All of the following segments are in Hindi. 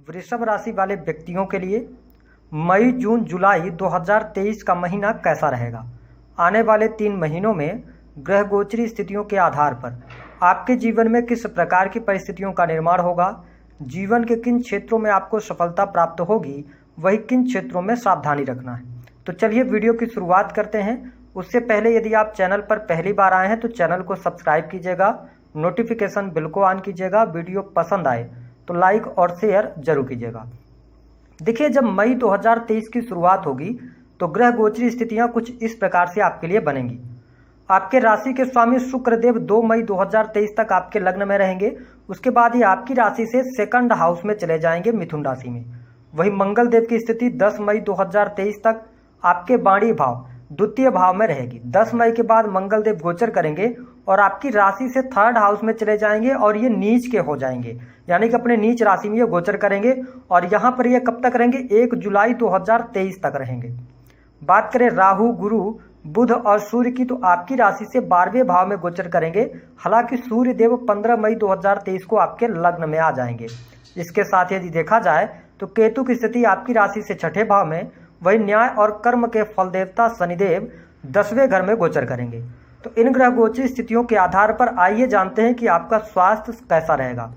वृषभ राशि वाले व्यक्तियों के लिए मई जून जुलाई 2023 का महीना कैसा रहेगा। आने वाले 3 महीनों में ग्रह गोचरी स्थितियों के आधार पर आपके जीवन में किस प्रकार की परिस्थितियों का निर्माण होगा, जीवन के किन क्षेत्रों में आपको सफलता प्राप्त होगी, वही किन क्षेत्रों में सावधानी रखना है। तो चलिए वीडियो की शुरुआत करते हैं। उससे पहले यदि आप चैनल पर पहली बार आए हैं तो चैनल को सब्सक्राइब कीजिएगा, नोटिफिकेशन बिल को ऑन कीजिएगा, वीडियो पसंद आए तो लाइक और शेयर जरूर कीजिएगा। देखिए, जब मई 2023 की शुरुआत होगी तो ग्रह गोचरी स्थितियां कुछ इस प्रकार से आपके लिए बनेंगी। आपके राशि के स्वामी शुक्रदेव 2 मई 2023 तक आपके लग्न में रहेंगे। उसके बाद ही आपकी राशि से सेकंड हाउस में चले जाएंगे, मिथुन राशि में। वही मंगल देव की स्थिति 10 मई 2023 तक आपके वाणी भाव द्वितीय भाव में रहेगी। 10 मई के बाद मंगल देव गोचर करेंगे और आपकी राशि से थर्ड हाउस में चले जाएंगे और ये नीच के हो जाएंगे, यानी कि अपने नीच राशि में ये गोचर करेंगे और यहाँ पर ये कब तक रहेंगे, 1 जुलाई 2023 तक रहेंगे। बात करें राहु, गुरु, बुध और सूर्य की, तो आपकी राशि से 12वें भाव में गोचर करेंगे। हालांकि सूर्य देव 15 मई 2023 को आपके लग्न में आ जाएंगे। इसके साथ यदि देखा जाए तो केतु की स्थिति आपकी राशि से 6ठे भाव में, वही न्याय और कर्म के फल देवता शनिदेव 10वें घर में गोचर करेंगे। तो इन ग्रह गोचरी स्थितियों के आधार पर आइए जानते हैं कि आपका स्वास्थ्य कैसा रहेगा।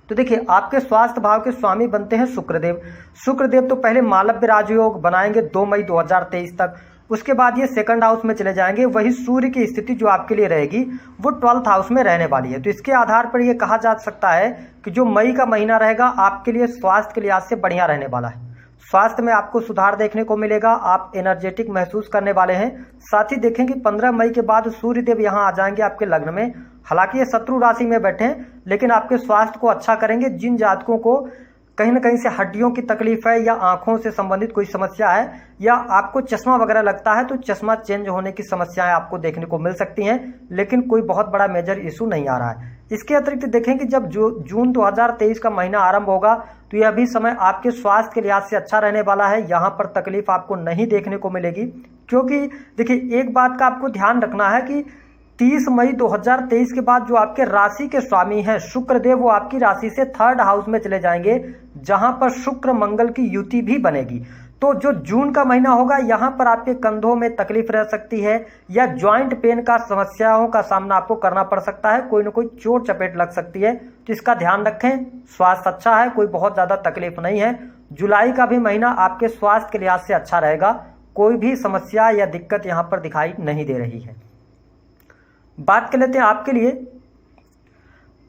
तो देखिए, आपके स्वास्थ्य भाव के स्वामी बनते हैं शुक्रदेव। शुक्रदेव तो पहले मालव्य राजयोग बनाएंगे 2 मई 2023 तक। उसके बाद ये सेकंड हाउस में चले जाएंगे। वही सूर्य की स्थिति जो आपके लिए रहेगी वो 12th हाउस में रहने वाली है। तो इसके आधार पर यह कहा जा सकता है कि जो मई का महीना रहेगा आपके लिए स्वास्थ्य के लिहाज से बढ़िया रहने वाला है। स्वास्थ्य में आपको सुधार देखने को मिलेगा, आप एनर्जेटिक महसूस करने वाले हैं। साथ ही देखें कि 15 मई के बाद सूर्यदेव यहाँ आ जाएंगे आपके लग्न में। हालांकि ये शत्रु राशि में बैठे हैं, लेकिन आपके स्वास्थ्य को अच्छा करेंगे। जिन जातकों को कहीं ना कहीं से हड्डियों की तकलीफ है या आंखों से संबंधित कोई समस्या है या आपको चश्मा वगैरह लगता है तो चश्मा चेंज होने की समस्याएं आपको देखने को मिल सकती हैं, लेकिन कोई बहुत बड़ा मेजर इशू नहीं आ रहा है। इसके अतिरिक्त देखें कि जब जून 2023 का महीना आरंभ होगा तो यह भी समय आपके स्वास्थ्य के लिहाज से अच्छा रहने वाला है। यहाँ पर तकलीफ आपको नहीं देखने को मिलेगी, क्योंकि देखिए एक बात का आपको ध्यान रखना है कि 30 मई 2023 के बाद जो आपके राशि के स्वामी हैं शुक्रदेव, वो आपकी राशि से थर्ड हाउस में चले जाएंगे, जहां पर शुक्र मंगल की युति भी बनेगी। तो जो जून का महीना होगा यहाँ पर आपके कंधों में तकलीफ रह सकती है या ज्वाइंट पेन का समस्याओं का सामना आपको करना पड़ सकता है, कोई ना कोई चोट चपेट लग सकती है। तो इसका ध्यान रखें। स्वास्थ्य अच्छा है, कोई बहुत ज्यादा तकलीफ नहीं है। जुलाई का भी महीना आपके स्वास्थ्य के लिहाज से अच्छा रहेगा, कोई भी समस्या या दिक्कत यहाँ पर दिखाई नहीं दे रही है। बात कर लेते हैं आपके लिए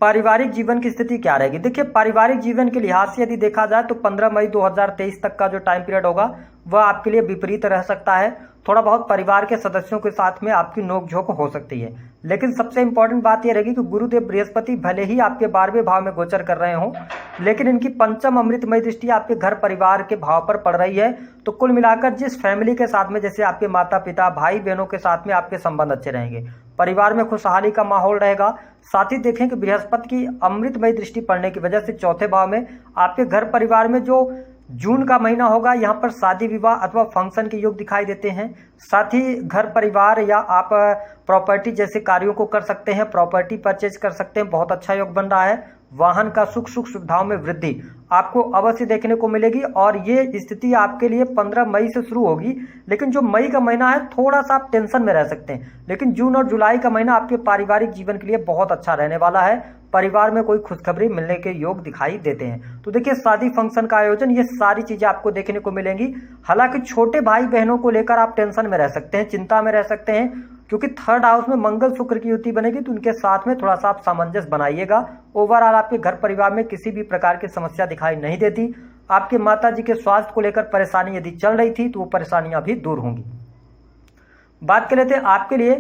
पारिवारिक जीवन की स्थिति क्या रहेगी। देखिए, पारिवारिक जीवन के लिहाज से यदि देखा जाए तो 15 मई 2023 तक का जो टाइम पीरियड होगा वह आपके लिए विपरीत रह सकता है। थोड़ा बहुत परिवार के सदस्यों के साथ में आपकी नोकझोंक हो सकती है, लेकिन सबसे इंपॉर्टेंट बात यह रहेगी कि गुरुदेव बृहस्पति भले ही आपके 12वें भाव में गोचर कर रहे हों, लेकिन इनकी पंचम अमृतमय दृष्टि आपके घर परिवार के भाव पर पड़ रही है। तो कुल मिलाकर जिस फैमिली के साथ में, जैसे आपके माता पिता, भाई बहनों के साथ में आपके संबंध अच्छे रहेंगे, परिवार में खुशहाली का माहौल रहेगा। साथ ही देखें कि बृहस्पति की अमृतमय दृष्टि पड़ने की वजह से 4थे भाव में आपके घर परिवार में जो जून का महीना होगा यहाँ पर शादी विवाह अथवा फंक्शन के योग दिखाई देते हैं। साथ ही घर परिवार या आप प्रॉपर्टी जैसे कार्यों को कर सकते हैं, प्रॉपर्टी परचेज कर सकते हैं, बहुत अच्छा योग बन रहा है। वाहन का सुख सुविधाओं में वृद्धि आपको अवश्य देखने को मिलेगी और ये स्थिति आपके लिए 15 मई से शुरू होगी। लेकिन जो मई का महीना है थोड़ा सा आप टेंशन में रह सकते हैं, लेकिन जून और जुलाई का महीना आपके पारिवारिक जीवन के लिए बहुत अच्छा रहने वाला है। परिवार में कोई खुशखबरी मिलने के योग दिखाई देते हैं। तो देखिए, शादी फंक्शन का आयोजन, ये सारी चीजें आपको देखने को मिलेंगी। हालांकि छोटे भाई बहनों को लेकर आप टेंशन में रह सकते हैं, चिंता में रह सकते हैं, क्योंकि थर्ड हाउस में मंगल शुक्र की युति बनेगी, तो उनके साथ में थोड़ा सा आप सामंजस्य बनाइएगा। ओवरऑल आपके घर परिवार में किसी भी प्रकार की समस्या दिखाई नहीं देती। आपके माता जी के स्वास्थ्य को लेकर परेशानी यदि चल रही थी तो वो परेशानियां भी दूर होंगी। बात कर लेते हैं आपके लिए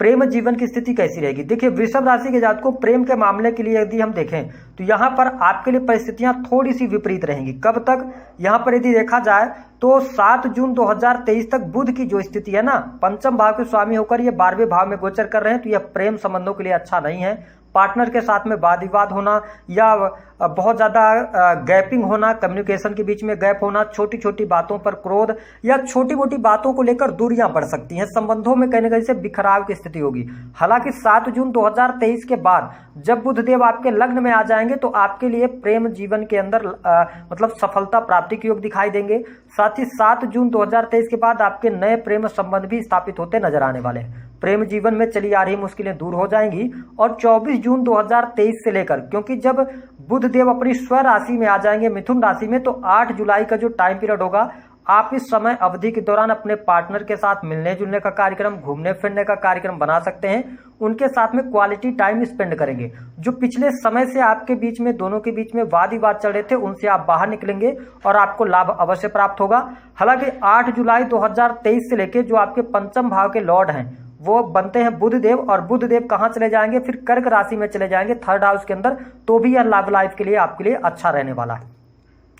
प्रेम जीवन की स्थिति कैसी रहेगी। देखिए, वृषभ राशि के जातकों को प्रेम के मामले के लिए यदि हम देखें तो यहाँ पर आपके लिए परिस्थितियां थोड़ी सी विपरीत रहेंगी। कब तक, यहाँ पर यदि देखा जाए तो 7 जून 2023 तक बुध की जो स्थिति है ना, पंचम भाव के स्वामी होकर ये 12वें भाव में गोचर कर रहे हैं, तो यह प्रेम संबंधों के लिए अच्छा नहीं है। पार्टनर के साथ में वाद विवाद होना या बहुत ज़्यादा गैपिंग होना, कम्युनिकेशन के बीच में गैप होना, छोटी छोटी बातों पर क्रोध या छोटी मोटी बातों को लेकर दूरियां बढ़ सकती हैं, संबंधों में कहीं ना कहीं से बिखराव की स्थिति होगी। हालांकि 7 जून 2023 के बाद जब बुधदेव आपके लग्न में आ जाएंगे तो आपके लिए प्रेम जीवन के अंदर मतलब सफलता प्राप्ति के योग दिखाई देंगे। साथ ही 7 जून 2023 के बाद आपके नए प्रेम संबंध भी स्थापित होते नजर आने वाले हैं। प्रेम जीवन में चली आ रही मुश्किलें दूर हो जाएंगी। और 24 जून 2023 से लेकर, क्योंकि जब बुध देव अपनी स्व राशि में आ जाएंगे मिथुन राशि में, तो 8 जुलाई का जो टाइम पीरियड होगा, आप इस समय अवधि के दौरान अपने पार्टनर के साथ मिलने जुलने का कार्यक्रम, घूमने फिरने का कार्यक्रम बना सकते हैं। उनके साथ में क्वालिटी टाइम स्पेंड करेंगे। जो पिछले समय से आपके बीच में, दोनों के बीच में वाद विवाद चल रहे थे, उनसे आप बाहर निकलेंगे और आपको लाभ अवश्य प्राप्त होगा। हालांकि 8 जुलाई 2023 से लेकर जो आपके पंचम भाव के लॉर्ड हैं वो बनते हैं बुधदेव, और बुधदेव कहाँ चले जाएंगे, फिर कर्क राशि में चले जाएंगे, 3rd हाउस के अंदर। तो भी यह लव लाइफ के लिए आपके लिए अच्छा रहने वाला है।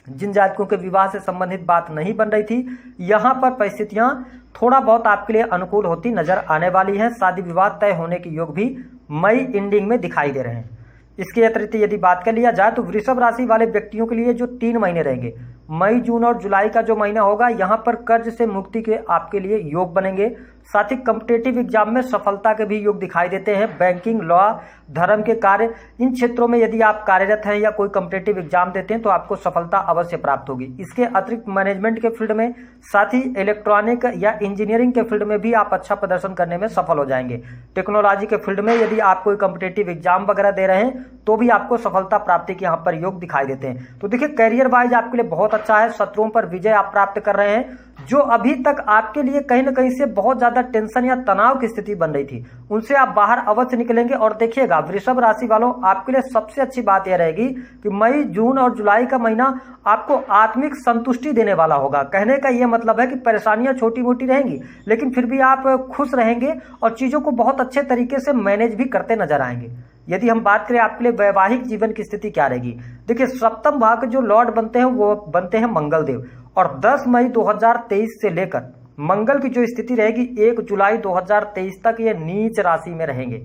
जिन जातकों के विवाह से संबंधित बात नहीं बन रही थी, यहाँ पर परिस्थितियां थोड़ा बहुत आपके लिए अनुकूल होती नजर आने वाली हैं। शादी विवाह तय होने के योग भी मई एंडिंग में दिखाई दे रहे हैं। इसके अतिरिक्त यदि बात कर लिया जाए तो वृषभ राशि वाले व्यक्तियों के लिए जो 3 महीने रहेंगे, मई, जून और जुलाई का जो महीना होगा, यहाँ पर कर्ज से मुक्ति के आपके लिए योग बनेंगे। साथ ही कॉम्पिटिटिव एग्जाम में सफलता के भी योग दिखाई देते हैं। बैंकिंग, लॉ, धर्म के कार्य, इन क्षेत्रों में यदि आप कार्यरत हैं या कोई कॉम्पिटिटिव एग्जाम देते हैं तो आपको सफलता अवश्य प्राप्त होगी। इसके अतिरिक्त मैनेजमेंट के फील्ड में, साथ ही इलेक्ट्रॉनिक या इंजीनियरिंग के फील्ड में भी आप अच्छा प्रदर्शन करने में सफल हो जाएंगे। टेक्नोलॉजी के फील्ड में यदि आप कोई कॉम्पिटिटिव एग्जाम वगैरह दे रहे हैं तो भी आपको सफलता प्राप्ति के यहाँ पर योग दिखाई देते हैं। तो देखिए, करियर वाइज आपके लिए बहुत अच्छा है। शत्रुओं पर विजय आप प्राप्त कर रहे हैं। जो अभी तक आपके लिए कहीं ना कहीं से बहुत ज्यादा टेंशन या तनाव की स्थिति बन रही थी, उनसे आप बाहर अवश्य निकलेंगे। और देखिएगा, वृषभ राशि वालों, आपके लिए सबसे अच्छी बात यह रहेगी कि मई, जून और जुलाई का महीना आपको आत्मिक संतुष्टि देने वाला होगा। कहने का यह मतलब है कि परेशानियां छोटी मोटी रहेंगी, लेकिन फिर भी आप खुश रहेंगे और चीजों को बहुत अच्छे तरीके से मैनेज भी करते नजर आएंगे। यदि हम बात करें आपके लिए वैवाहिक जीवन की स्थिति क्या रहेगी, देखिए, सप्तम भाव के जो लॉर्ड बनते हैं वो बनते हैं मंगल देव, और 10 मई 2023 से लेकर मंगल की जो स्थिति रहेगी 1 जुलाई 2023 तक ये नीच राशि में रहेंगे।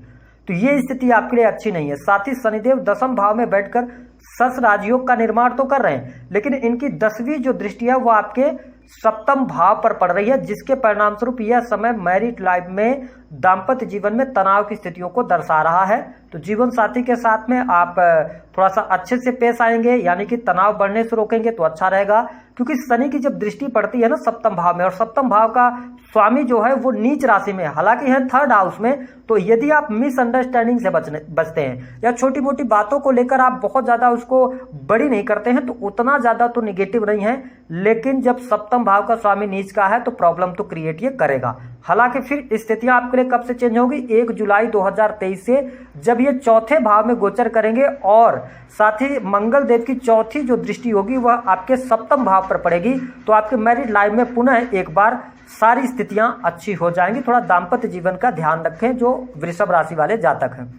तो ये स्थिति आपके लिए अच्छी नहीं है। साथ ही शनिदेव 10वें भाव में बैठकर सस राजयोग का निर्माण तो कर रहे हैं, लेकिन इनकी 10वीं जो दृष्टि है वो आपके सप्तम भाव पर पड़ रही है, जिसके परिणाम स्वरूप यह समय मैरिड लाइफ में, दाम्पत्य जीवन में तनाव की स्थितियों को दर्शा रहा है। तो जीवन साथी के साथ में आप थोड़ा सा अच्छे से पेश आएंगे, यानी कि तनाव बढ़ने से रोकेंगे तो अच्छा रहेगा। क्योंकि शनि की जब दृष्टि पड़ती है ना सप्तम भाव में, और सप्तम भाव का स्वामी जो है वो नीच राशि में है, हालांकि है 3rd हाउस में, तो यदि आप मिसअंडरस्टैंडिंग से बचते हैं या छोटी मोटी बातों को लेकर आप बहुत ज्यादा उसको बड़ी नहीं करते हैं तो उतना ज्यादा तो निगेटिव नहीं है। लेकिन जब सप्तम भाव का स्वामी नीच का है तो प्रॉब्लम तो क्रिएट ये करेगा। हालांकि फिर स्थितियां आपके लिए कब से चेंज होगी, 1 जुलाई 2023 से, जब ये 4थे भाव में गोचर करेंगे और साथ ही मंगल देव की 4थी जो दृष्टि होगी वह आपके सप्तम भाव पर पड़ेगी। तो आपके मैरिड लाइफ में पुनः एक बार सारी स्थितियां अच्छी हो जाएंगी। थोड़ा दाम्पत्य जीवन का ध्यान रखें जो वृषभ राशि वाले जातक हैं।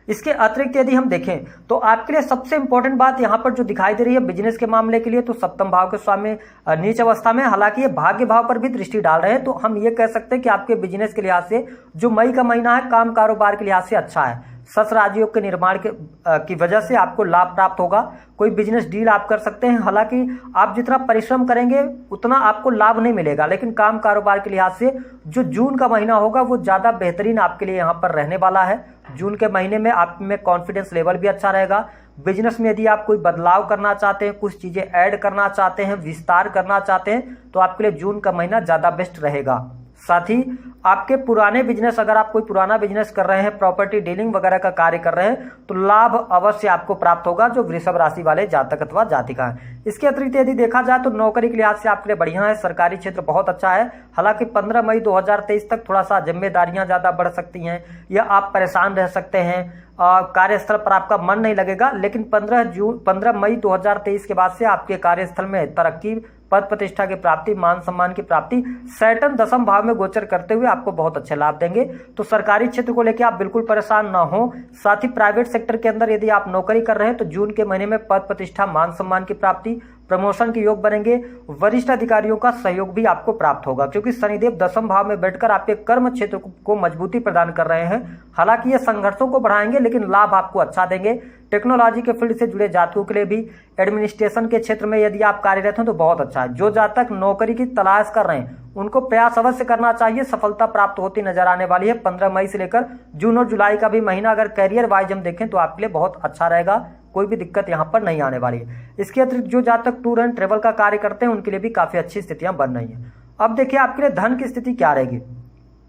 इसके अतिरिक्त यदि हम देखें तो आपके लिए सबसे इंपॉर्टेंट बात यहां पर जो दिखाई दे रही है बिजनेस के मामले के लिए, तो सप्तम भाव के स्वामी नीच अवस्था में, हालांकि ये भाग्य भाव पर भी दृष्टि डाल रहे हैं, तो हम ये कह सकते हैं कि आपके बिजनेस के लिहाज से जो मई का महीना है काम कारोबार के लिहाज से अच्छा है। सस राजयोग के निर्माण की वजह से आपको लाभ प्राप्त होगा। कोई बिजनेस डील आप कर सकते हैं, हालांकि आप जितना परिश्रम करेंगे उतना आपको लाभ नहीं मिलेगा, लेकिन काम कारोबार के लिहाज से जो जून का महीना होगा वो ज्यादा बेहतरीन आपके लिए यहाँ पर रहने वाला है। जून के महीने में आप में कॉन्फिडेंस लेवल भी अच्छा रहेगा। बिजनेस में यदि आप कोई बदलाव करना चाहते हैं, कुछ चीजें ऐड करना चाहते हैं, विस्तार करना चाहते हैं, तो आपके लिए जून का महीना ज्यादा बेस्ट रहेगा। साथ ही आपके पुराने बिजनेस, अगर आप कोई पुराना बिजनेस कर रहे हैं, प्रॉपर्टी डीलिंग वगैरह का कार्य कर रहे हैं, तो लाभ अवश्य आपको प्राप्त होगा जो वृषभ राशि वाले जातक अथवा जातिका है। इसके अतिरिक्त यदि देखा जाए तो नौकरी के लिहाज से आपके लिए बढ़िया है, सरकारी क्षेत्र बहुत अच्छा है। हालांकि 15 मई 2023 तक थोड़ा सा जिम्मेदारियां ज्यादा बढ़ सकती हैं या आप परेशान रह सकते हैं, कार्यस्थल पर आपका मन नहीं लगेगा, लेकिन 15 मई 2023 के बाद से आपके कार्यस्थल में तरक्की, पद प्रतिष्ठा की प्राप्ति, मान सम्मान की प्राप्ति, सैटर्न 10वें भाव में गोचर करते हुए आपको बहुत अच्छे लाभ देंगे। तो सरकारी क्षेत्र को लेकर आप बिल्कुल परेशान ना हो। साथ ही प्राइवेट सेक्टर के अंदर यदि आप नौकरी कर रहे हैं तो जून के महीने में पद प्रतिष्ठा, मान सम्मान की प्राप्ति, प्रमोशन के योग बनेंगे। वरिष्ठ अधिकारियों का सहयोग भी आपको प्राप्त होगा, क्योंकि शनिदेव दशम भाव में बैठकर आपके कर्म क्षेत्र को मजबूती प्रदान कर रहे हैं। हालांकि ये संघर्षों को बढ़ाएंगे, लेकिन लाभ आपको अच्छा देंगे। टेक्नोलॉजी के फील्ड से जुड़े जातकों के लिए भी, एडमिनिस्ट्रेशन के क्षेत्र में यदि आप कार्यरत हैं तो बहुत अच्छा है। जो जातक नौकरी की तलाश कर रहे हैं उनको प्रयास अवश्य करना चाहिए, सफलता प्राप्त होती नजर आने वाली है। 15 मई से लेकर जून और जुलाई का भी महीना अगर करियर वाइज हम देखें तो आपके लिए बहुत अच्छा रहेगा, कोई भी दिक्कत यहाँ पर नहीं आने वाली है। इसके अतिरिक्त जो जातक टूर एंड ट्रेवल का कार्य करते हैं उनके लिए भी काफी अच्छी स्थितियां बन रही हैं। अब देखिए आपके लिए धन की स्थिति क्या रहेगी।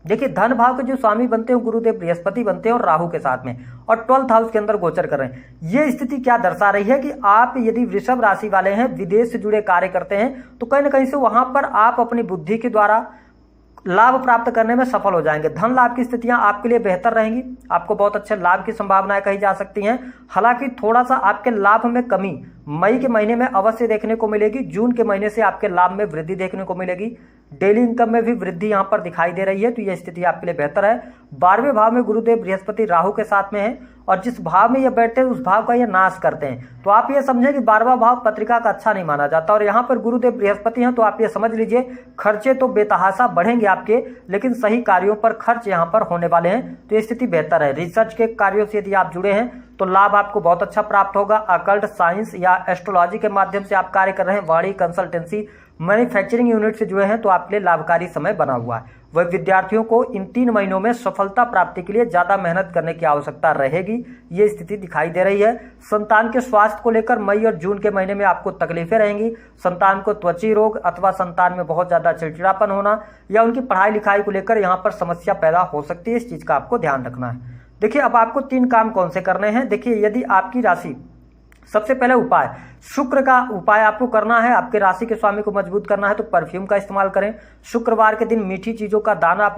देखिए धन भाव के जो स्वामी बनते हैं गुरुदेव बृहस्पति बनते हैं और राहु के साथ में, और 12th हाउस के अंदर गोचर कर रहे हैं। ये स्थिति क्या दर्शा रही है कि आप यदि वृषभ राशि वाले हैं, विदेश से जुड़े कार्य करते हैं, तो कहीं ना कहीं से वहां पर आप अपनी बुद्धि के द्वारा लाभ प्राप्त करने में सफल हो जाएंगे। धन लाभ की स्थितियां आपके लिए बेहतर रहेंगी, आपको बहुत अच्छे लाभ की संभावनाएं कही जा सकती हैं। हालांकि थोड़ा सा आपके लाभ में कमी मई के महीने में अवश्य देखने को मिलेगी। जून के महीने से आपके लाभ में वृद्धि देखने को मिलेगी। डेली इनकम में भी वृद्धि यहां पर दिखाई दे रही है, तो यह स्थिति आपके लिए बेहतर है। 12वें भाव में गुरुदेव बृहस्पति राहु के साथ में है, और जिस भाव में ये बैठते हैं उस भाव का ये नाश करते हैं। तो आप ये समझें कि 12वां भाव पत्रिका का अच्छा नहीं माना जाता, और यहाँ पर गुरुदेव बृहस्पति हैं, तो आप ये समझ लीजिए खर्चे तो बेतहाशा बढ़ेंगे आपके, लेकिन सही कार्यों पर खर्च यहाँ पर होने वाले हैं, तो ये स्थिति बेहतर है। रिसर्च के कार्यों से यदि आप जुड़े हैं तो लाभ आपको बहुत अच्छा प्राप्त होगा। अकल्ट साइंस या एस्ट्रोलॉजी के माध्यम से आप कार्य कर रहे हैं, वाणी कंसल्टेंसी मैन्युफैक्चरिंग यूनिट से जुड़े हैं, तो आपके लिए लाभकारी समय बना हुआ है। वह विद्यार्थियों को इन 3 महीनों में सफलता प्राप्ति के लिए ज्यादा मेहनत करने की आवश्यकता रहेगी, ये स्थिति दिखाई दे रही है। संतान के स्वास्थ्य को लेकर मई और जून के महीने में आपको तकलीफें रहेंगी। संतान को त्वचा रोग अथवा संतान में बहुत ज्यादा चिड़चिड़ापन होना या उनकी पढ़ाई लिखाई को लेकर यहाँ पर समस्या पैदा हो सकती है, इस चीज का आपको ध्यान रखना है। देखिए अब आपको 3 काम कौन से करने हैं। देखिए यदि आपकी राशि, सबसे पहले उपाय, शुक्र का उपाय आपको करना है। आपके राशि के स्वामी को मजबूत करना है तो परफ्यूम का इस्तेमाल करें। शुक्रवार के दिन मीठी चीजों का दान आप